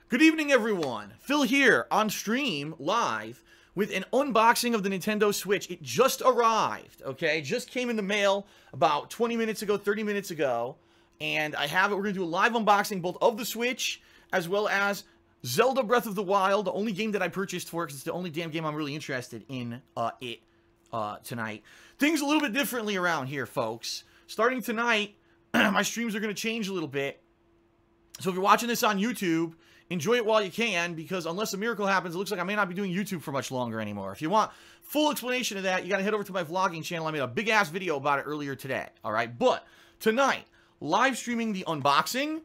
Good evening, everyone. Phil here on stream live with an unboxing of the Nintendo Switch. It just arrived, okay? Just came in the mail about 20 minutes ago, 30 minutes ago. And I have it. We're going to do a live unboxing both of the Switch as well as Zelda Breath of the Wild, the only game that I purchased for it because it's the only damn game I'm really interested in tonight. Things a little bit differently around here, folks. Starting tonight, my streams are going to change a little bit. So if you're watching this on YouTube, enjoy it while you can, because unless a miracle happens, it looks like I may not be doing YouTube for much longer anymore. If you want full explanation of that, you got to head over to my vlogging channel. I made a big-ass video about it earlier today, all right? But tonight, live streaming the unboxing.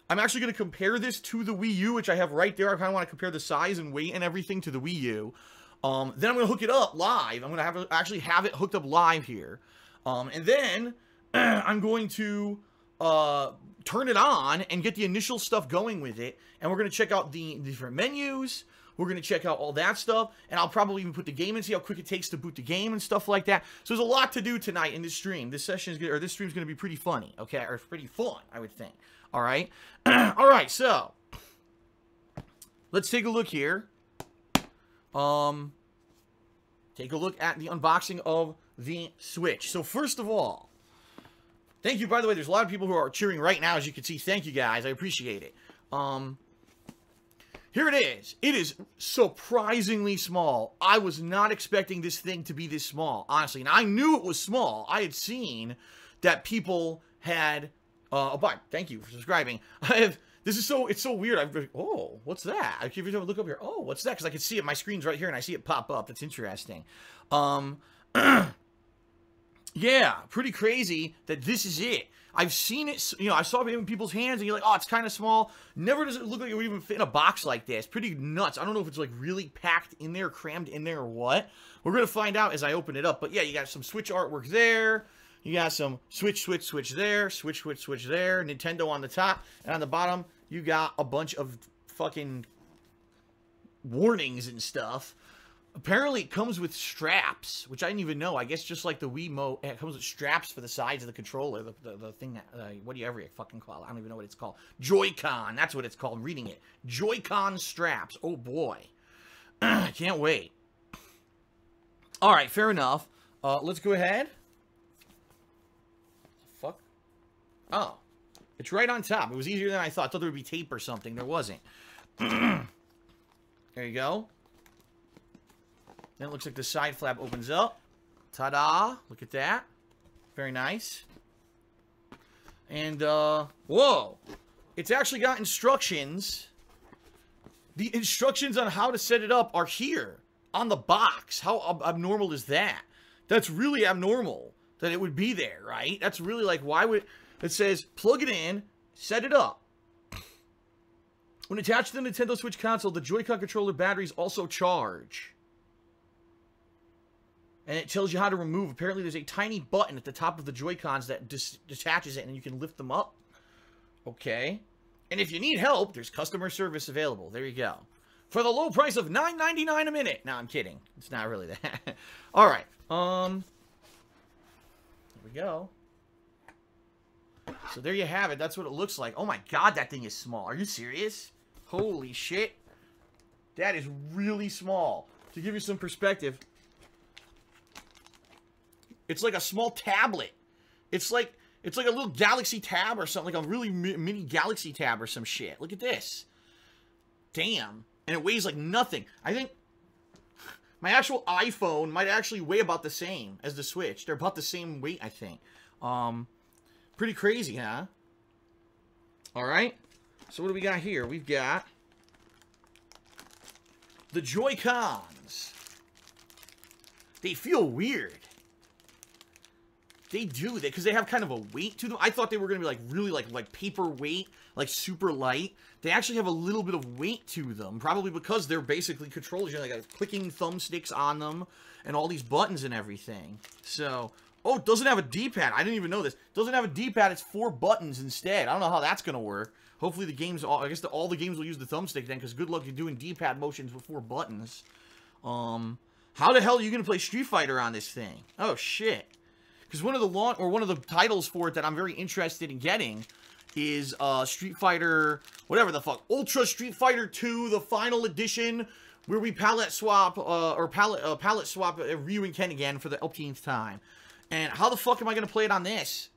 I'm actually going to compare this to the Wii U, which I have right there. I kind of want to compare the size and weight and everything to the Wii U. Then I'm going to hook it up live. I'm going to actually have it hooked up live here. And then I'm going to turn it on and get the initial stuff going with it. And we're going to check out the different menus. We're going to check out all that stuff. And I'll probably even put the game and see how quick it takes to boot the game and stuff like that. So there's a lot to do tonight in this stream. This session is this stream is going to be pretty funny, okay? Or pretty fun, I would think. All right? All right, so let's take a look here. Take a look at the unboxing of the Switch. So first of all, thank you, by the way. There's a lot of people who are cheering right now, as you can see. Thank you, guys. I appreciate it. Here it is. It is surprisingly small. I was not expecting this thing to be this small, honestly. And I knew it was small. I had seen that people had... but thank you for subscribing. It's so weird. I've been, oh, what's that? I keep look up here. Oh, what's that? Because I can see it. My screen's right here, and I see it pop up. That's interesting. Yeah, pretty crazy that this is it. I've seen it, you know, I saw it in people's hands, and you're like, oh, it's kind of small. Never does it look like it would even fit in a box like this. Pretty nuts. I don't know if it's, like, really packed in there, crammed in there, or what. We're going to find out as I open it up. But, yeah, you got some Switch artwork there. You got some Switch there. Switch there. Nintendo on the top. And on the bottom, you got a bunch of fucking warnings and stuff. Apparently, it comes with straps, which I didn't even know. I guess just like the Wiimote, it comes with straps for the sides of the controller. The thing that, whatever you fucking call it. I don't even know what it's called. Joy-Con. That's what it's called. I'm reading it. Joy-Con straps. Oh, boy. I can't wait. All right, fair enough. Let's go ahead. Fuck. Oh. It's right on top. It was easier than I thought. I thought there would be tape or something. There wasn't. There you go. Then it looks like the side flap opens up. Ta-da! Look at that. Very nice. And, whoa! It's actually got instructions. The instructions on how to set it up are here on the box. How abnormal is that? That's really abnormal that it would be there, right? That's really like, why would... It says, plug it in, set it up. When attached to the Nintendo Switch console, the Joy-Con controller batteries also charge. And it tells you how to remove. Apparently, there's a tiny button at the top of the Joy-Cons that detaches it, and you can lift them up. Okay. And if you need help, there's customer service available. There you go. For the low price of $9.99 a minute. No, I'm kidding. It's not really that. All right. There we go. So there you have it. That's what it looks like. Oh, my God, that thing is small. Are you serious? Holy shit. That is really small. To give you some perspective... It's like a small tablet. It's like a little Galaxy Tab or something, like a really mini Galaxy Tab or some shit. Look at this. Damn. And it weighs like nothing. I think my actual iPhone might actually weigh about the same as the Switch. They're about the same weight, I think. Pretty crazy, huh? All right. So what do we got here? We've got the Joy-Cons. They feel weird. They do, because they have kind of a weight to them. I thought they were going to be like really like paperweight, like super light. They actually have a little bit of weight to them, probably because they're basically controllers. You know, they got clicking thumbsticks on them and all these buttons and everything. So, oh, it doesn't have a D-pad. I didn't even know this. It doesn't have a D-pad. It's 4 buttons instead. I don't know how that's going to work. Hopefully the games, I guess all the games will use the thumbstick then, because good luck you doing D-pad motions with 4 buttons. How the hell are you going to play Street Fighter on this thing? Oh, shit. Because one of the titles for it that I'm very interested in getting is Street Fighter, whatever the fuck, Ultra Street Fighter 2, the final edition, where we palette swap, palette swap Ryu and Ken again for the umpteenth time. And how the fuck am I going to play it on this?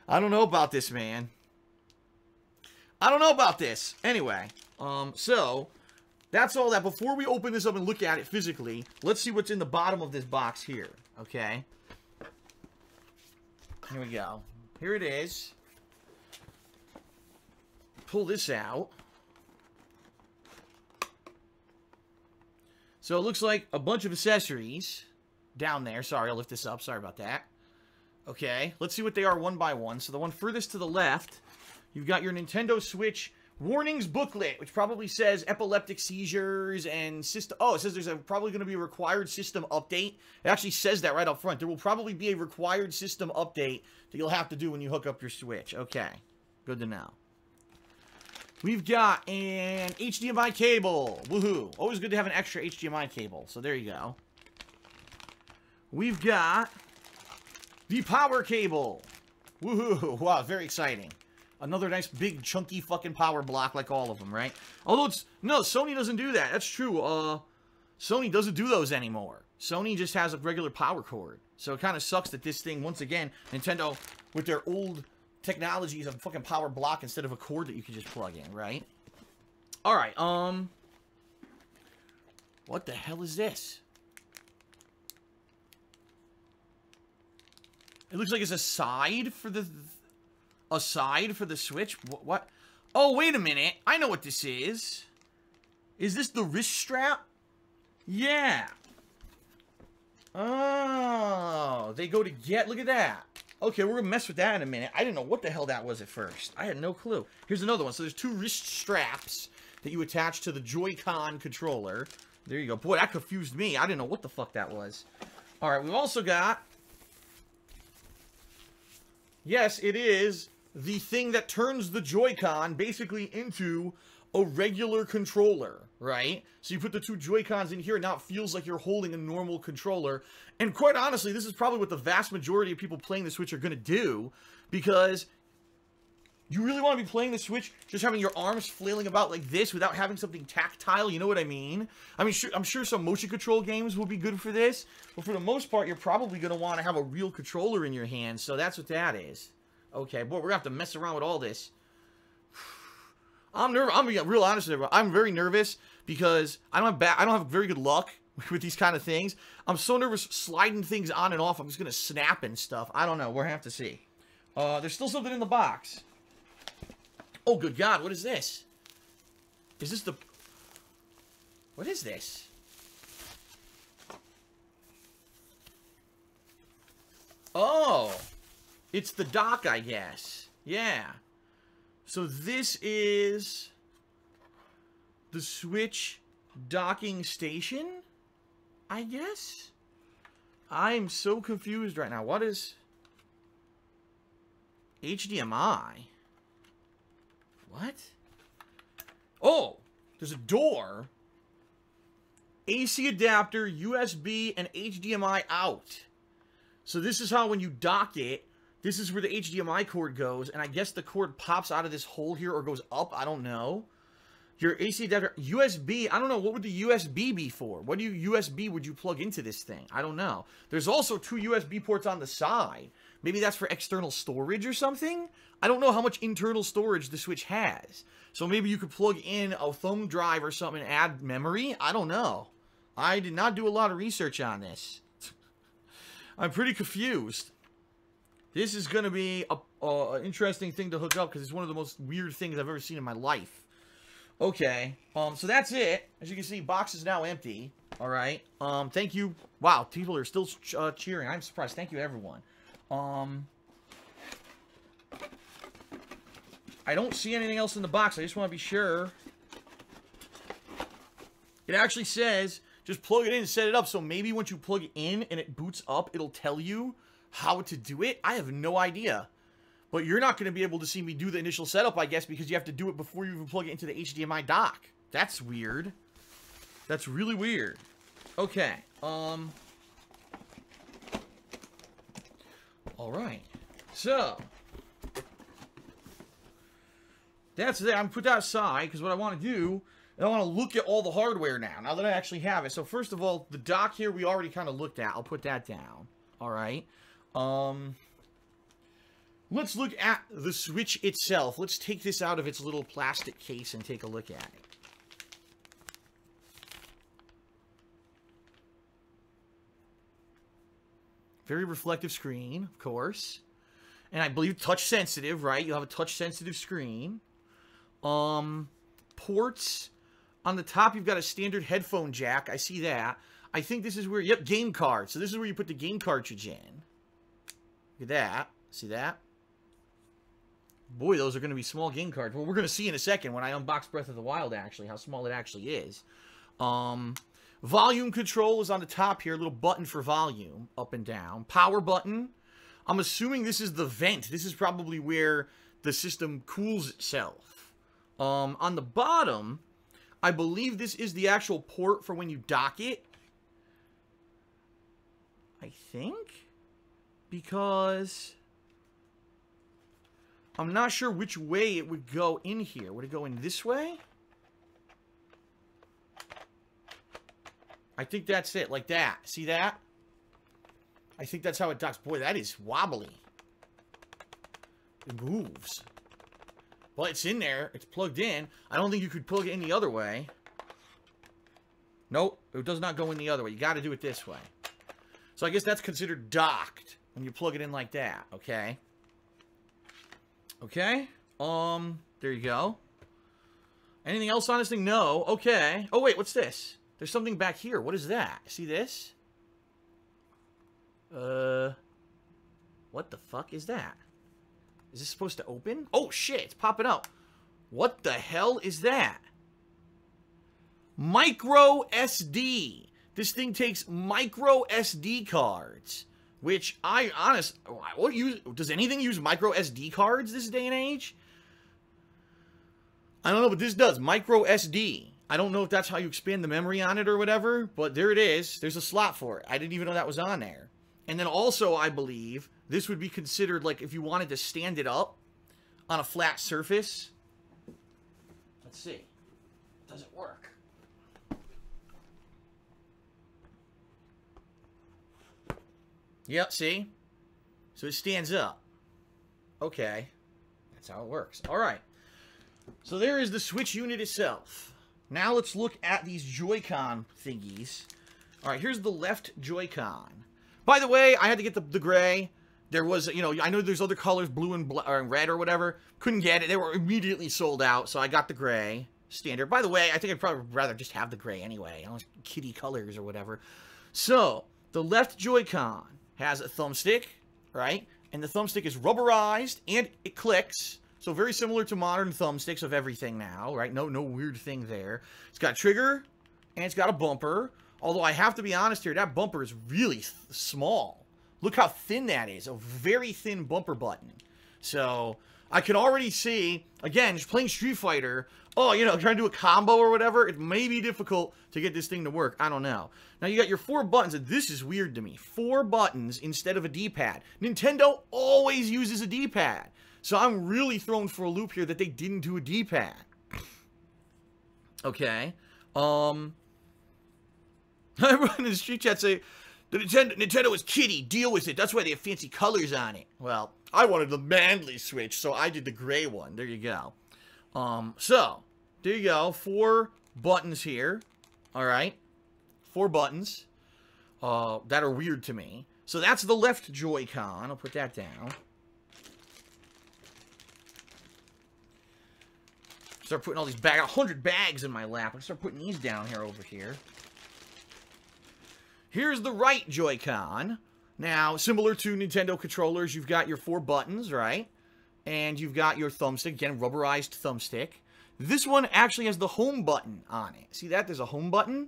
I don't know about this, man. I don't know about this. Anyway, so that's all that. Before we open this up and look at it physically, let's see what's in the bottom of this box here, okay? Here we go. Here it is. Pull this out. So it looks like a bunch of accessories down there. Sorry, I'll lift this up. Sorry about that. Okay, let's see what they are one by one. So the one furthest to the left, you've got your Nintendo Switch warnings booklet, which probably says epileptic seizures and system. Oh, it says there's probably going to be a required system update. It actually says that right up front. There will probably be a required system update that you'll have to do when you hook up your Switch. Okay, good to know. We've got an HDMI cable. Woohoo. Always good to have an extra HDMI cable. So there you go. We've got the power cable. Woohoo. Wow, very exciting. Another nice, big, chunky fucking power block like all of them, right? Although it's... No, Sony doesn't do that. That's true. Sony doesn't do those anymore. Sony just has a regular power cord. So it kind of sucks that this thing, once again, Nintendo, with their old technology, is a fucking power block instead of a cord that you can just plug in, right? Alright, what the hell is this? It looks like it's a side for the... A side for the Switch? What? Oh, wait a minute. I know what this is. Is this the wrist strap? Yeah. Oh, they go to get... Look at that. Okay, we're gonna mess with that in a minute. I didn't know what the hell that was at first. I had no clue. Here's another one. So there's two wrist straps that you attach to the Joy-Con controller. There you go. Boy, that confused me. I didn't know what the fuck that was. Alright, we've also got... Yes, it is the thing that turns the Joy-Con basically into a regular controller, right? So you put the two Joy-Cons in here, and now it feels like you're holding a normal controller. And quite honestly, this is probably what the vast majority of people playing the Switch are going to do, because you really want to be playing the Switch just having your arms flailing about like this without having something tactile, you know what I mean? I mean, I'm sure some motion control games will be good for this, but for the most part, you're probably going to want to have a real controller in your hand, so that's what that is. Okay, boy, we're going to have to mess around with all this. I'm nervous. I'm being real honest with everyone. I'm very nervous because I don't have very good luck with these kind of things. I'm so nervous sliding things on and off. I'm just going to snap and stuff. I don't know. We're going to have to see. There's still something in the box. Oh, good God. What is this? Is this the... What is this? Oh. It's the dock, I guess. Yeah. So this is the Switch docking station, I guess? I'm so confused right now. What is HDMI? What? Oh, there's a door. AC adapter, USB, and HDMI out. So this is how when you dock it, this is where the HDMI cord goes, and I guess the cord pops out of this hole here or goes up. I don't know. Your AC adapter, USB, I don't know. What would the USB be for? What USB would you plug into this thing? I don't know. There's also two USB ports on the side. Maybe that's for external storage or something? I don't know how much internal storage the Switch has. So maybe you could plug in a thumb drive or something and add memory? I don't know. I did not do a lot of research on this. I'm pretty confused. This is going to be an interesting thing to hook up because it's one of the most weird things I've ever seen in my life. Okay, so that's it. As you can see, box is now empty. All right. Thank you. Wow, people are still cheering. I'm surprised. Thank you, everyone. I don't see anything else in the box. I just want to be sure. It actually says just plug it in and set it up. So maybe once you plug it in and it boots up, it'll tell you how to do it. I have no idea. But you're not going to be able to see me do the initial setup, I guess, because you have to do it before you even plug it into the HDMI dock. That's weird. That's really weird. Okay. All right. So, that's it. I'm put that aside because what I want to do, I want to look at all the hardware now that I actually have it. So first of all, the dock here we already kind of looked at. I'll put that down. All right. Let's look at the Switch itself. Let's take this out of its little plastic case and take a look at it. Very reflective screen, of course. And I believe touch sensitive, right? You'll have a touch sensitive screen. Ports. On the top, you've got a standard headphone jack. I see that. I think this is where, yep, game card. So this is where you put the game cartridge in. Look at that. See that? Boy, those are going to be small game cards. Well, we're going to see in a second when I unbox Breath of the Wild, actually, how small it actually is. Volume control is on the top here. A little button for volume, up and down. Power button. I'm assuming this is the vent. This is probably where the system cools itself. On the bottom, I believe this is the actual port for when you dock it. I think. Because I'm not sure which way it would go in here. Would it go in this way? I think that's it, like that. See that? I think that's how it docks. Boy, that is wobbly. It moves. Well, it's in there. It's plugged in. I don't think you could plug it in the other way. Nope. It does not go in the other way. You got to do it this way. So I guess that's considered docked when you plug it in like that. Okay. Okay. There you go. Anything else on this thing? No. Okay. Oh, wait. What's this? There's something back here. What is that? See this? What the fuck is that? Is this supposed to open? Oh, shit. It's popping up. What the hell is that? Micro SD. This thing takes micro SD cards. Which does anything use micro SD cards this day and age? I don't know, but this does. Micro SD. I don't know if that's how you expand the memory on it or whatever, but there it is. There's a slot for it. I didn't even know that was on there. And then also, I believe, this would be considered, like, if you wanted to stand it up on a flat surface. Let's see. Does it work? Yep, see? So it stands up. Okay. That's how it works. All right. So there is the Switch unit itself. Now let's look at these Joy-Con thingies. All right, here's the left Joy-Con. By the way, I had to get the gray. There was, you know, I know there's other colors, blue and red or whatever. Couldn't get it. They were immediately sold out, so I got the gray standard. By the way, I think I'd probably rather just have the gray anyway. You know, kitty colors or whatever. So, the left Joy-Con has a thumbstick, right? And the thumbstick is rubberized and it clicks. So very similar to modern thumbsticks of everything now, right? No weird thing there. It's got a trigger and it's got a bumper. Although I have to be honest here, that bumper is really small. Look how thin that is. A very thin bumper button. So I can already see, again, just playing Street Fighter, oh, you know, trying to do a combo or whatever, it may be difficult to get this thing to work. I don't know. Now, you got your 4 buttons, and this is weird to me. 4 buttons instead of a D-pad. Nintendo always uses a D-pad. So I'm really thrown for a loop here that they didn't do a D-pad. Okay. Everyone in the street chat say, the Nintendo is kitty, deal with it. That's why they have fancy colors on it. Well, I wanted the manly Switch, so I did the gray one. There you go. So, there you go. 4 buttons here. Alright. 4 buttons. That are weird to me. So that's the left Joy-Con. I'll put that down. Start putting all these 100 bags in my lap. I'll start putting these down here over here. Here's the right Joy-Con. Now, similar to Nintendo controllers, you've got your 4 buttons, right? And you've got your thumbstick, again, rubberized thumbstick. This one actually has the home button on it. See that? There's a home button.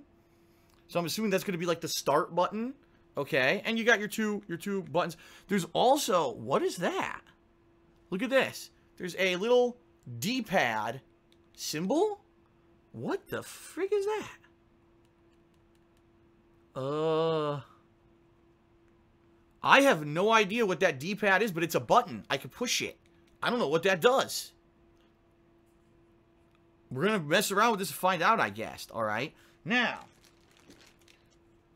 So I'm assuming that's going to be like the start button. Okay. And you got your two buttons. There's also, what is that? Look at this. There's a little D-pad symbol. What the frig is that? I have no idea what that D-pad is, but it's a button. I can push it. I don't know what that does. we're gonna mess around with this and find out, I guess. All right. Now,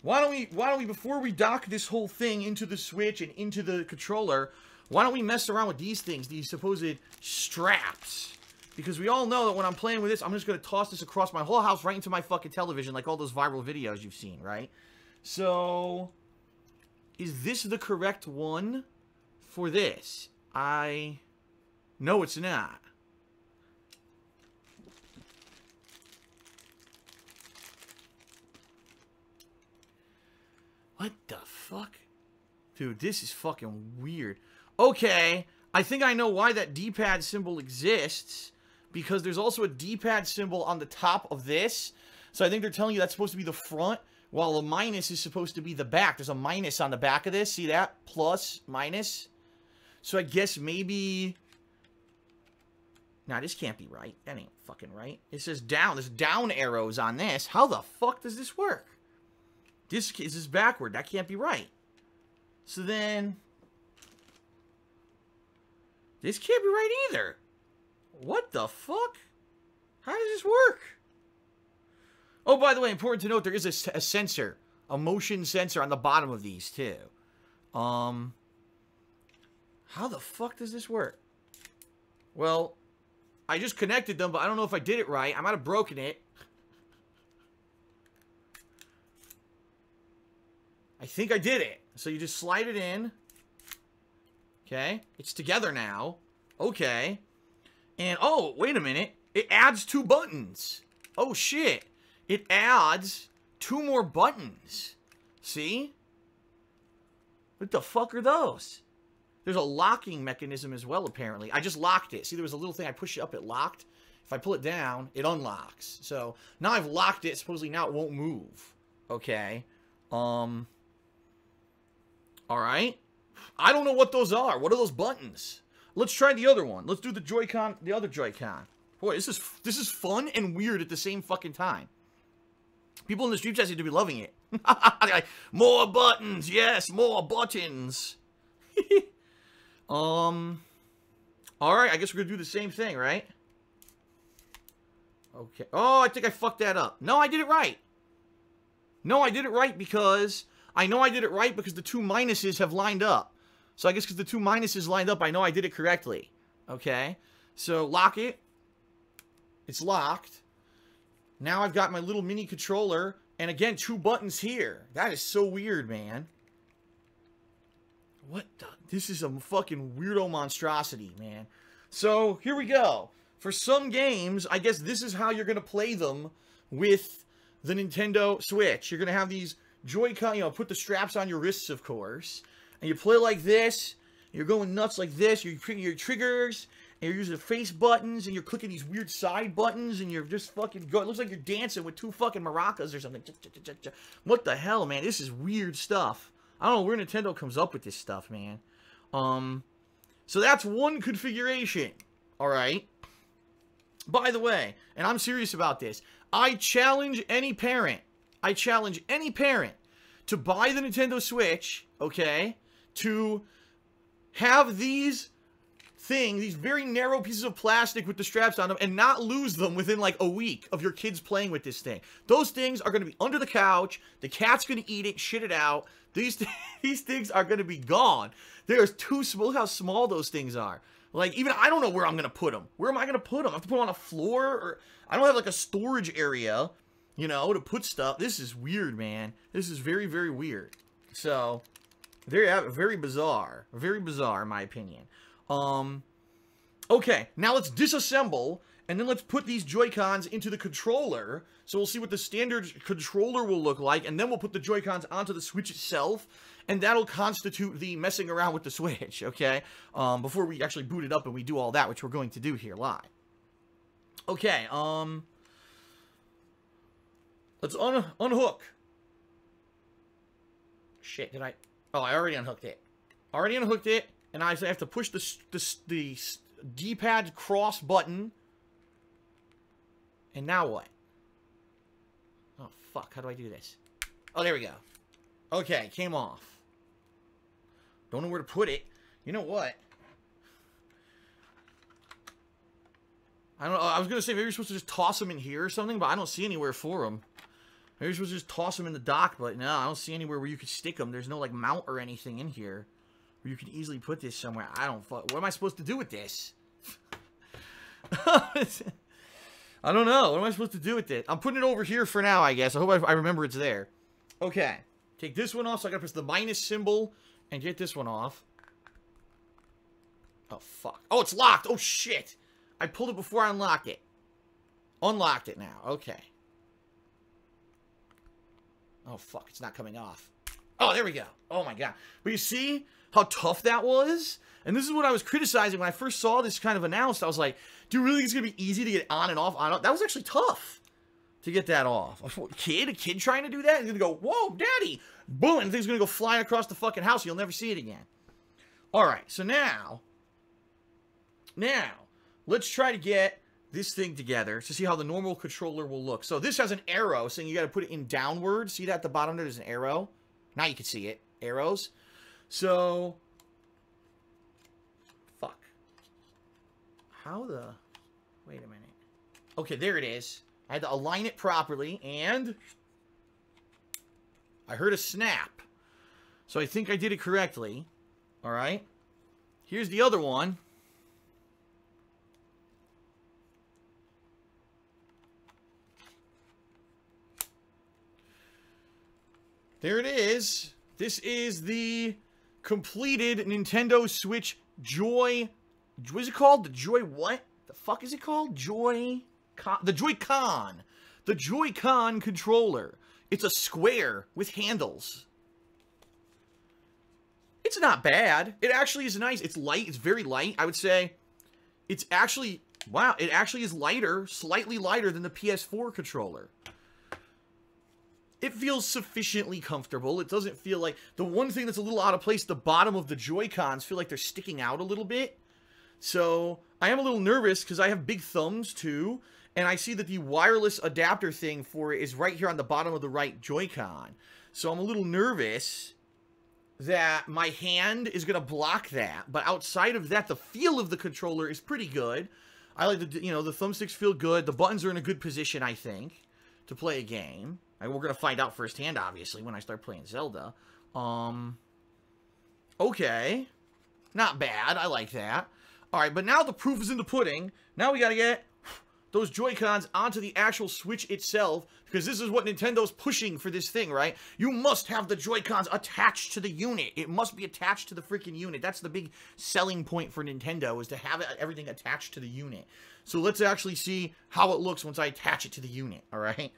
why don't we, before we dock this whole thing into the Switch and into the controller, why don't we mess around with these things, these supposed straps? Because we all know that when I'm playing with this, I'm just gonna toss this across my whole house right into my fucking television, like all those viral videos you've seen, right? So, is this the correct one for this? No, it's not. What the fuck? Dude, this is fucking weird. Okay, I think I know why that D-pad symbol exists. Because there's also a D-pad symbol on the top of this. So I think they're telling you that's supposed to be the front, while the minus is supposed to be the back. There's a minus on the back of this. See that? Plus, minus. So I guess maybe... Nah, this can't be right. That ain't fucking right. It says down. There's down arrows on this. How the fuck does this work? This is backward. That can't be right. So then... This can't be right either. What the fuck? How does this work? Oh, by the way, important to note, there is a sensor. A motion sensor on the bottom of these, too. How the fuck does this work? Well, I just connected them, but I don't know if I did it right. I might have broken it. I think I did it. So you just slide it in. Okay. It's together now. Okay. And, oh, wait a minute. It adds 2 buttons. Oh, shit. It adds 2 more buttons. See? What the fuck are those? There's a locking mechanism as well, apparently. I just locked it. See, there was a little thing I pushed it up, it locked. If I pull it down, it unlocks. So, now I've locked it. Supposedly now it won't move. Okay. Alright. I don't know what those are. What are those buttons? Let's try the other one. Let's do the Joy-Con, the other Joy-Con. Boy, this is fun and weird at the same fucking time. People in the stream chat seem to be loving it. Like, more buttons, yes, more buttons. Alright, I guess we're gonna do the same thing, right? Okay. Oh, I think I fucked that up. No, I did it right. No, I did it right because... I know I did it right because the 2 minuses have lined up. So I guess because the 2 minuses lined up, I know I did it correctly. Okay? So, lock it. It's locked. Now I've got my little mini controller. And again, 2 buttons here. That is so weird, man. What the... This is a fucking weirdo monstrosity, man. So, here we go. For some games, I guess this is how you're going to play them with the Nintendo Switch. You're going to have these... Joy-Con, you know, put the straps on your wrists, of course. And you play like this. You're going nuts like this. You're clicking your triggers. And you're using the face buttons. And you're clicking these weird side buttons. And you're just fucking going. It looks like you're dancing with 2 fucking maracas or something. What the hell, man? This is weird stuff. I don't know where Nintendo comes up with this stuff, man. So that's one configuration. Alright. By the way, and I'm serious about this. I challenge any parent to buy the Nintendo Switch, okay, to have these things, these very narrow pieces of plastic with the straps on them, and not lose them within, like, a week of your kids playing with this thing. Those things are going to be under the couch. The cat's going to eat it, shit it out. These things are going to be gone. They're too small. Look how small those things are. Like, even I don't know where I'm going to put them. Where am I going to put them? I have to put them on a floor? Or I don't have, like, a storage area, you know, to put stuff. This is weird, man. This is very, very weird. So, there you have it. Very bizarre. Very bizarre, in my opinion. Okay, now let's disassemble, and then let's put these Joy-Cons into the controller. So we'll see what the standard controller will look like, and then we'll put the Joy-Cons onto the Switch itself, and that'll constitute the messing around with the Switch, okay? Before we actually boot it up and we do all that, which we're going to do here live. Okay, let's unhook. Shit, did I... Oh, I already unhooked it. Already unhooked it, and I have to push the D-pad cross button. And now what? Oh, fuck. How do I do this? Oh, there we go. Okay, came off. Don't know where to put it. You know what? I don't know. I was going to say maybe you're supposed to just toss them in here or something, but I don't see anywhere for them. Maybe you're supposed to just toss them in the dock, but no, I don't see anywhere where you could stick them. There's no, like, mount or anything in here where you could easily put this somewhere. I don't fuck. What am I supposed to do with this? I don't know. What am I supposed to do with it? I'm putting it over here for now, I guess. I hope I remember it's there. Okay. Take this one off, so I gotta press the minus symbol and get this one off. Oh, fuck. Oh, it's locked. Oh, shit. I pulled it before I unlocked it. Unlocked it now. Okay. Oh, fuck. It's not coming off. Oh, there we go. Oh, my God. But you see how tough that was? And this is what I was criticizing when I first saw this kind of announced. I was like, do you really think it's going to be easy to get on and off, on and off? That was actually tough to get that off. A kid trying to do that? He's going to go, whoa, daddy. Boom. And the thing's going to go flying across the fucking house. You'll never see it again. All right. So now, let's try to get this thing together to see how the normal controller will look. So this has an arrow saying you got to put it in downward. See that at the bottom there's an arrow? Now you can see it. Arrows. So, fuck. How the... Wait a minute. Okay, there it is. I had to align it properly, and... I heard a snap. So I think I did it correctly. Alright. Here's the other one. There it is. This is the completed Nintendo Switch Joy... What is it called? The Joy what? The fuck is it called? The Joy-Con. The Joy-Con controller. It's a square with handles. It's not bad. It actually is nice. It's light. It's very light. I would say it's actually... Wow, it actually is lighter. Slightly lighter than the PS4 controller. It feels sufficiently comfortable. It doesn't feel like... The one thing that's a little out of place, the bottom of the Joy-Cons feel like they're sticking out a little bit. So, I am a little nervous because I have big thumbs too. And I see that the wireless adapter thing for it is right here on the bottom of the right Joy-Con. So, I'm a little nervous that my hand is going to block that. But outside of that, the feel of the controller is pretty good. I like the, the thumbsticks feel good. The buttons are in a good position, I think, to play a game. We're going to find out firsthand, obviously, when I start playing Zelda. Okay. Not bad. I like that. Alright, but now the proof is in the pudding. Now we got to get those Joy-Cons onto the actual Switch itself, because this is what Nintendo's pushing for this thing, right? You must have the Joy-Cons attached to the unit. It must be attached to the freaking unit. That's the big selling point for Nintendo, is to have everything attached to the unit. So let's actually see how it looks once I attach it to the unit, alright?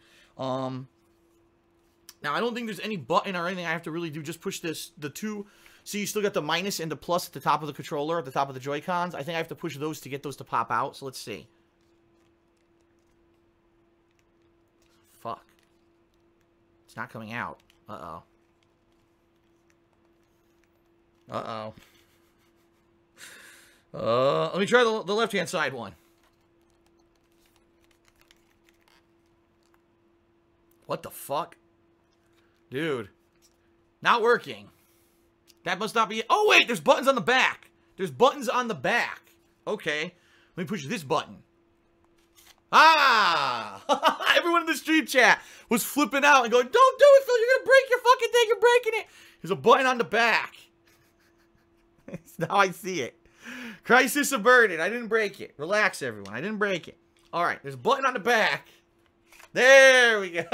Now, I don't think there's any button or anything I have to really do. Just push the two. See, you still got the minus and the plus at the top of the controller, at the top of the Joy-Cons. I think I have to push those to get those to pop out. So let's see. Fuck. It's not coming out. Uh-oh. Uh-oh. Let me try the left-hand side one. What the fuck? Dude. Not working. That must not be it. Oh, wait! There's buttons on the back. There's buttons on the back. Okay. Let me push this button. Ah! Everyone in the stream chat was flipping out and going, don't do it, Phil! You're gonna break your fucking thing! You're breaking it! There's a button on the back. Now I see it. Crisis averted. I didn't break it. Relax, everyone. I didn't break it. Alright, there's a button on the back. There we go.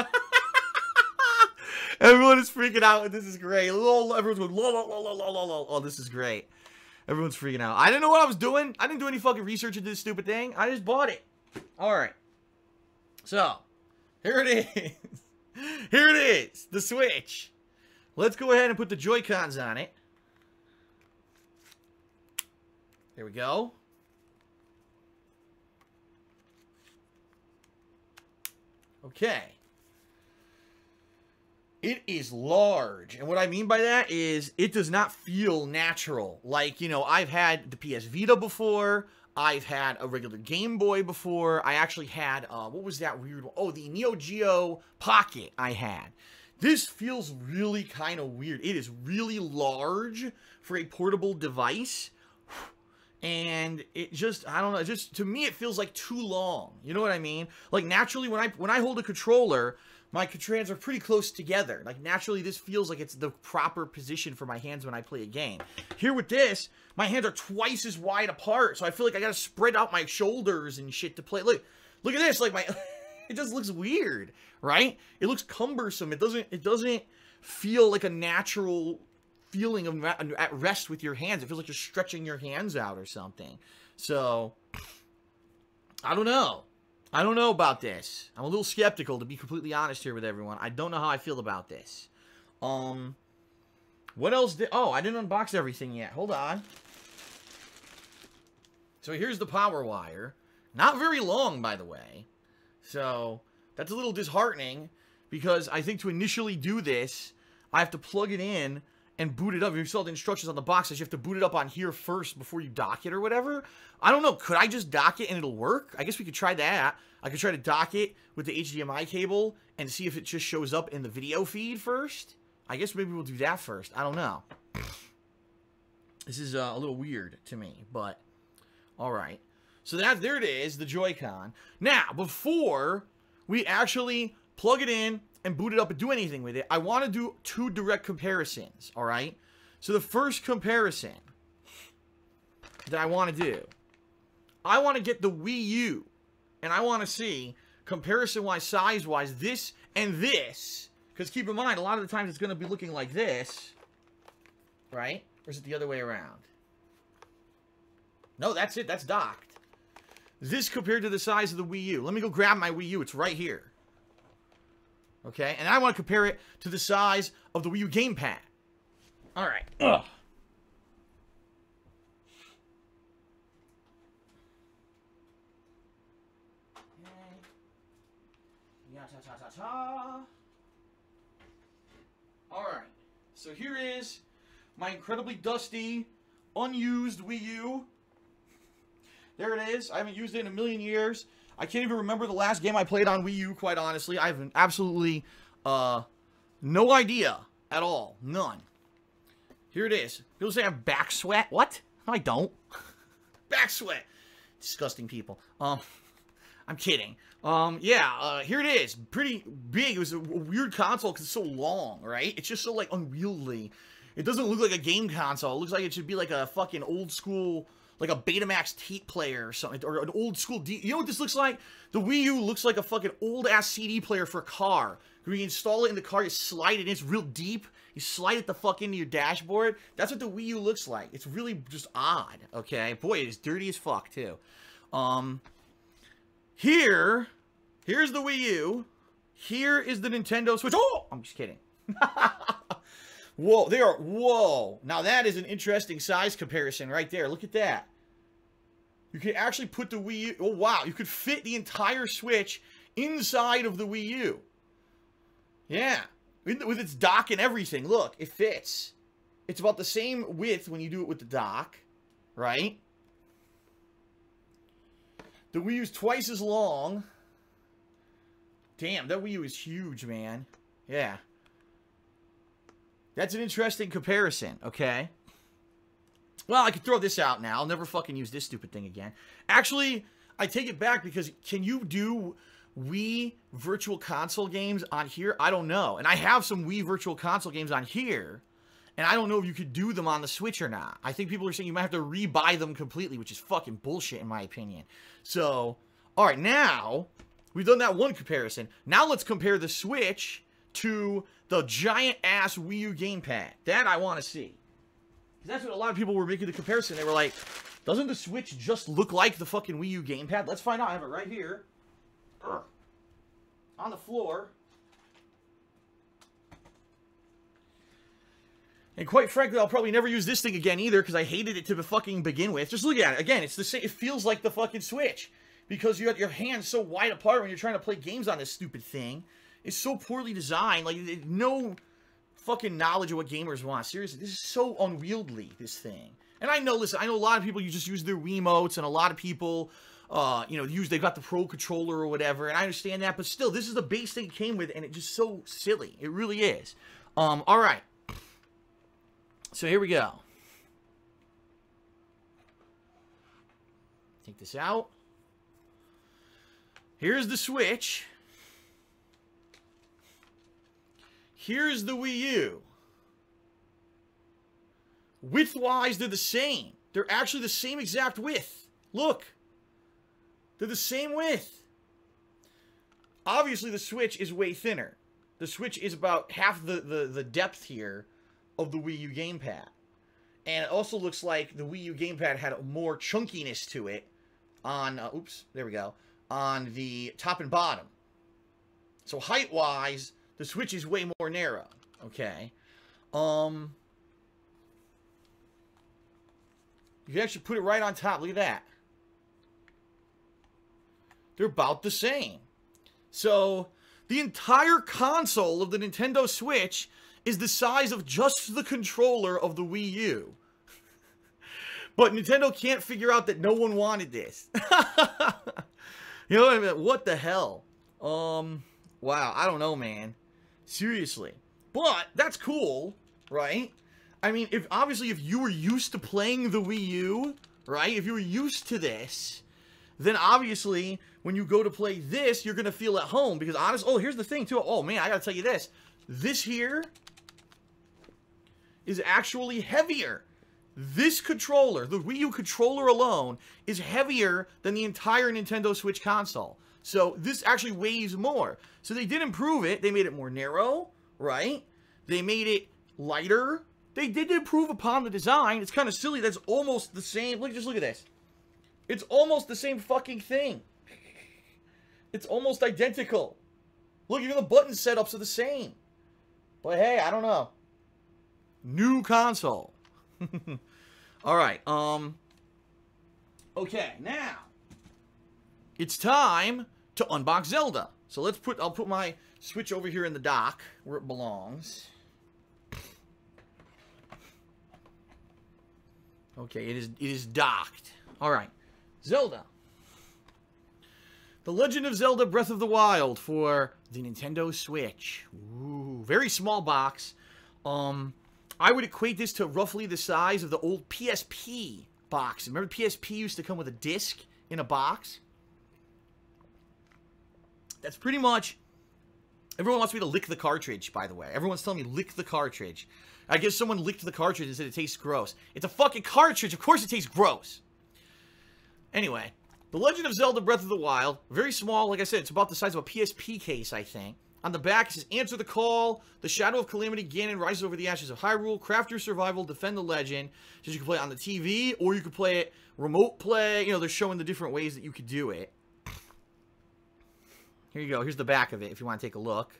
Everyone is freaking out. This is great. Everyone's going, lol. Oh, this is great. Everyone's freaking out. I didn't know what I was doing. I didn't do any fucking research into this stupid thing. I just bought it. All right. So, here it is. Here it is. The Switch. Let's go ahead and put the Joy-Cons on it. There we go. Okay. It is large, and what I mean by that is it does not feel natural. Like, I've had the PS Vita before, I've had a regular Game Boy before, I actually had, what was that weird one? Oh, the Neo Geo Pocket I had. This feels really kind of weird. It is really large for a portable device, And it just, I don't know, just to me it feels like too long. You know what I mean? Like naturally when I hold a controller, my hands are pretty close together. Like naturally this feels like it's the proper position for my hands when I play a game. Here with this, my hands are twice as wide apart, so I feel like I gotta spread out my shoulders and shit to play. Look at this, like my it just looks weird, right? It looks cumbersome. It doesn't feel like a natural feeling of at rest with your hands. It feels like you're stretching your hands out or something. So, I don't know. I don't know about this. I'm a little skeptical, to be completely honest here with everyone. I don't know how I feel about this. What else did... Oh, I didn't unbox everything yet. Hold on. So, here's the power wire. Not very long, by the way. So, that's a little disheartening, because I think to initially do this, I have to plug it in and boot it up. If you saw the instructions on the box, you have to boot it up on here first before you dock it or whatever. I don't know. Could I just dock it and it'll work? I guess we could try that. I could try to dock it with the HDMI cable and see if it just shows up in the video feed first. I guess maybe we'll do that first. I don't know. This is a little weird to me, but all right. So there it is, the Joy-Con. Now, before we actually plug it in and boot it up and do anything with it, I want to do two direct comparisons, all right? So the first comparison that I want to do, I want to get the Wii U, and I want to see, comparison-wise, size-wise, this and this, because keep in mind, a lot of the times it's going to be looking like this, right? Or is it the other way around? No, that's it. That's docked. This compared to the size of the Wii U. Let me go grab my Wii U. It's right here. Okay, and I want to compare it to the size of the Wii U gamepad. All right. Ugh. Okay. Ya-ta-ta-ta-ta. All right. So here is my incredibly dusty, unused Wii U. There it is. I haven't used it in a million years. I can't even remember the last game I played on Wii U, quite honestly. I have absolutely no idea at all. None. Here it is. People say I have back sweat. What? No, I don't. Back sweat. Disgusting people. I'm kidding. Here it is. Pretty big. It was a weird console because it's so long, right? It's just so, like, unwieldy. It doesn't look like a game console. It looks like it should be like a fucking old school... like a Betamax tape player or something, or an old school you know what this looks like? The Wii U looks like a fucking old-ass CD player for a car. When you install it in the car, you slide it in, it's real deep, you slide it the fuck into your dashboard. That's what the Wii U looks like. It's really just odd, okay? Boy, it is dirty as fuck, too. Here's the Wii U. Here is the Nintendo Switch. Oh! I'm just kidding. Whoa, whoa. Now that is an interesting size comparison right there. Look at that. You can actually put the Wii U, oh wow, you could fit the entire Switch inside of the Wii U. Yeah, with its dock and everything. Look, it fits. It's about the same width when you do it with the dock, right? The Wii U's twice as long. Damn, that Wii U is huge, man. Yeah. That's an interesting comparison, okay? Well, I could throw this out now. I'll never fucking use this stupid thing again. Actually, I take it back because can you do Wii Virtual Console games on here? I don't know. And I have some Wii Virtual Console games on here, and I don't know if you could do them on the Switch or not. I think people are saying you might have to re-buy them completely, which is fucking bullshit in my opinion. So, all right, now we've done that one comparison. Now let's compare the Switch to the giant-ass Wii U gamepad. That I want to see. That's what a lot of people were making the comparison. They were like, doesn't the Switch just look like the fucking Wii U gamepad? Let's find out. I have it right here. On the floor. And quite frankly, I'll probably never use this thing again either because I hated it to fucking begin with. Just look at it. Again, it's the same. It feels like the fucking Switch because you got your hands so wide apart when you're trying to play games on this stupid thing. It's so poorly designed. Like, no fucking knowledge of what gamers want. Seriously, this is so unwieldy, this thing. And I know, listen, I know a lot of people, you just use their Wiimotes, and a lot of people, you know, they've got the Pro Controller or whatever, and I understand that, but still, this is the base thing it came with, and it's just so silly. It really is. Alright. So here we go. Take this out. Here's the Switch. Here's the Wii U. Width-wise, they're the same. They're actually the same exact width. Look. They're the same width. Obviously, the Switch is way thinner. The Switch is about half the depth here of the Wii U gamepad. And it also looks like the Wii U gamepad had more chunkiness to it on, oops, there we go, on the top and bottom. So height-wise, the Switch is way more narrow. Okay. You can actually put it right on top. Look at that. They're about the same. So, the entire console of the Nintendo Switch is the size of just the controller of the Wii U. But Nintendo can't figure out that no one wanted this. You know what I mean? What the hell? Wow, I don't know, man. Seriously. But, that's cool, right? I mean, obviously, if you were used to playing the Wii U, right? If you were used to this, then obviously, when you go to play this, you're going to feel at home. Because honestly, oh, here's the thing, too. Oh, man, I got to tell you this. This here is actually heavier. This controller, the Wii U controller alone, is heavier than the entire Nintendo Switch console. So, this actually weighs more. So, they did improve it. They made it more narrow, right? They made it lighter. They did improve upon the design. It's kind of silly. That's almost the same. Just look at this. It's almost the same fucking thing. It's almost identical. Look, even the button setups are the same. But hey, I don't know. New console. Alright, okay, now it's time to unbox Zelda. So I'll put my Switch over here in the dock where it belongs. Okay, it is docked. Alright. Zelda. The Legend of Zelda Breath of the Wild for the Nintendo Switch. Ooh, very small box. I would equate this to roughly the size of the old PSP box. Remember PSP used to come with a disc in a box? That's pretty much... Everyone wants me to lick the cartridge, by the way. Everyone's telling me lick the cartridge. I guess someone licked the cartridge and said it tastes gross. It's a fucking cartridge. Of course it tastes gross. Anyway, The Legend of Zelda Breath of the Wild. Very small. Like I said, it's about the size of a PSP case, I think. On the back, it says, answer the call. The Shadow of Calamity Ganon rises over the ashes of Hyrule. Craft your survival. Defend the legend. So you can play it on the TV, or you could play it remote play. You know, they're showing the different ways that you could do it. Here you go. Here's the back of it if you want to take a look.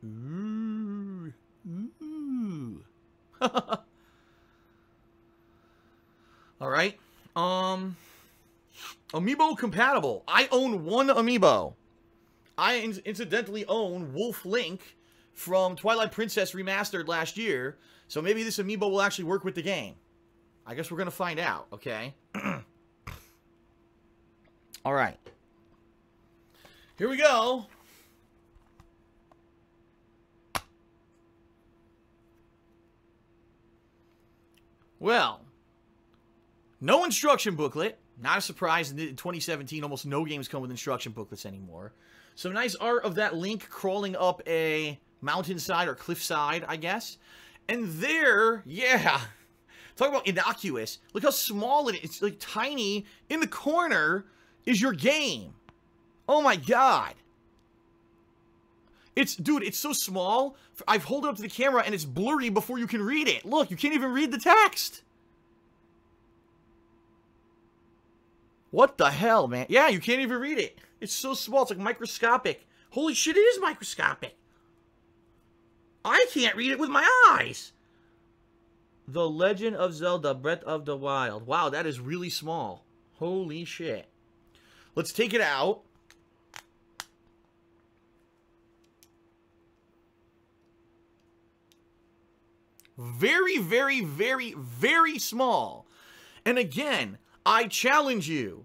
Ooh. Ooh. Alright. Amiibo compatible. I own one Amiibo. I incidentally own Wolf Link from Twilight Princess Remastered last year. So maybe this Amiibo will actually work with the game. I guess we're going to find out, okay? Alright. Here we go. Well, no instruction booklet. Not a surprise. In 2017, almost no games come with instruction booklets anymore. Some nice art of that Link crawling up a mountainside or cliffside, I guess. And there, yeah. Talk about innocuous. Look how small it is. It's like tiny. In the corner is your game. Oh my god. Dude, it's so small. I've held it up to the camera and it's blurry before you can read it. Look, you can't even read the text. What the hell, man? Yeah, you can't even read it. It's so small. It's like microscopic. Holy shit, it is microscopic. I can't read it with my eyes. The Legend of Zelda Breath of the Wild. Wow, that is really small. Holy shit. Let's take it out. Very, very, very, very small. And again, I challenge you.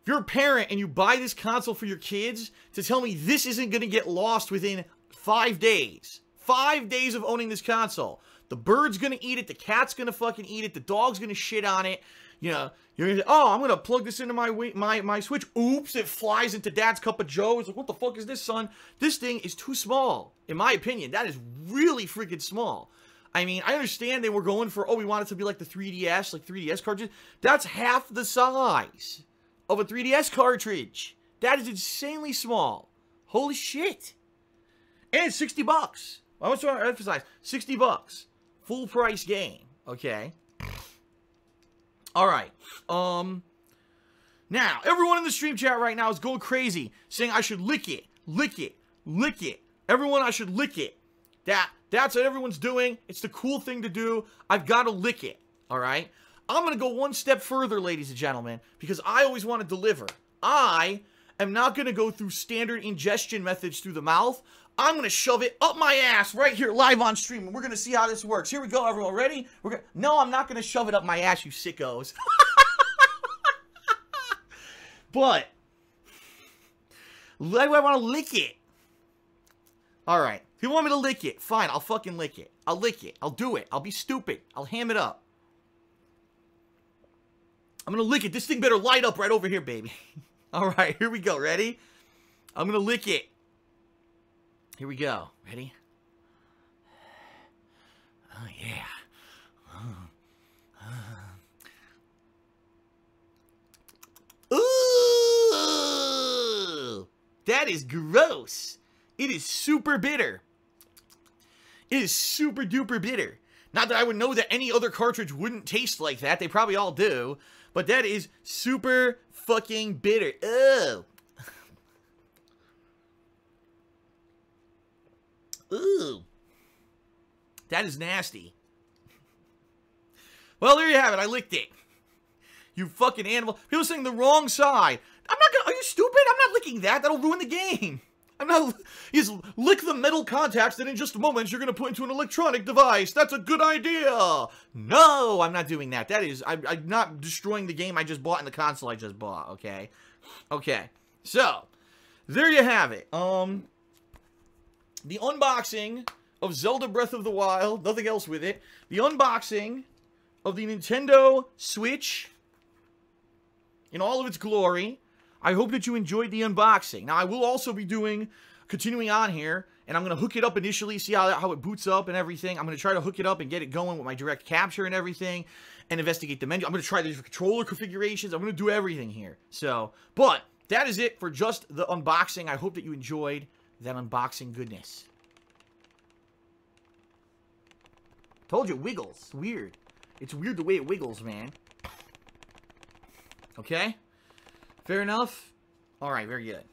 If you're a parent and you buy this console for your kids, to tell me this isn't going to get lost within 5 days. 5 days of owning this console. The bird's gonna eat it. The cat's gonna fucking eat it. The dog's gonna shit on it. You know, you're gonna say, oh, I'm gonna plug this into my Switch. Oops, it flies into Dad's cup of joe. It's like, what the fuck is this, son? This thing is too small, in my opinion. That is really freaking small. I mean, I understand they were going for, oh, we want it to be like the 3DS, like 3DS cartridges. That's half the size of a 3DS cartridge. That is insanely small. Holy shit. And it's 60 bucks. I want to emphasize, 60 bucks. Full price game, okay? All right. Now, everyone in the stream chat right now is going crazy, saying I should lick it, lick it, lick it. Everyone, I should lick it. That's what everyone's doing. It's the cool thing to do. I've got to lick it, all right? I'm going to go one step further, ladies and gentlemen, because I always want to deliver. I am not going to go through standard ingestion methods through the mouth. I'm going to shove it up my ass right here live on stream, and we're going to see how this works. Here we go, everyone. Ready? No, I'm not going to shove it up my ass, you sickos. But I want to lick it. All right. If you want me to lick it, fine. I'll fucking lick it. I'll lick it. I'll do it. I'll be stupid. I'll ham it up. I'm going to lick it. This thing better light up right over here, baby. All right. Here we go. Ready? I'm going to lick it. Here we go. Ready? Oh, yeah. Ooh! That is gross. It is super bitter. It is super duper bitter. Not that I would know that any other cartridge wouldn't taste like that. They probably all do. But that is super fucking bitter. Ugh. Ooh. That is nasty. Well, there you have it. I licked it. You fucking animal. People saying the wrong side. I'm not gonna... Are you stupid? I'm not licking that. That'll ruin the game. I'm not... Just lick the metal contacts that in just moments you're gonna put into an electronic device. That's a good idea. No, I'm not doing that. That is... I'm not destroying the game I just bought and the console I just bought, okay? Okay. So, there you have it. The unboxing of Zelda Breath of the Wild. Nothing else with it. The unboxing of the Nintendo Switch in all of its glory. I hope that you enjoyed the unboxing. Now, I will also be continuing on here, and I'm going to hook it up initially, see how it boots up and everything. I'm going to try to hook it up and get it going with my direct capture and everything, and investigate the menu. I'm going to try these controller configurations. I'm going to do everything here. So, but that is it for just the unboxing. I hope that you enjoyed that unboxing goodness. Told you, it wiggles. It's weird. It's weird the way it wiggles, man. Okay? Fair enough? Alright, very good.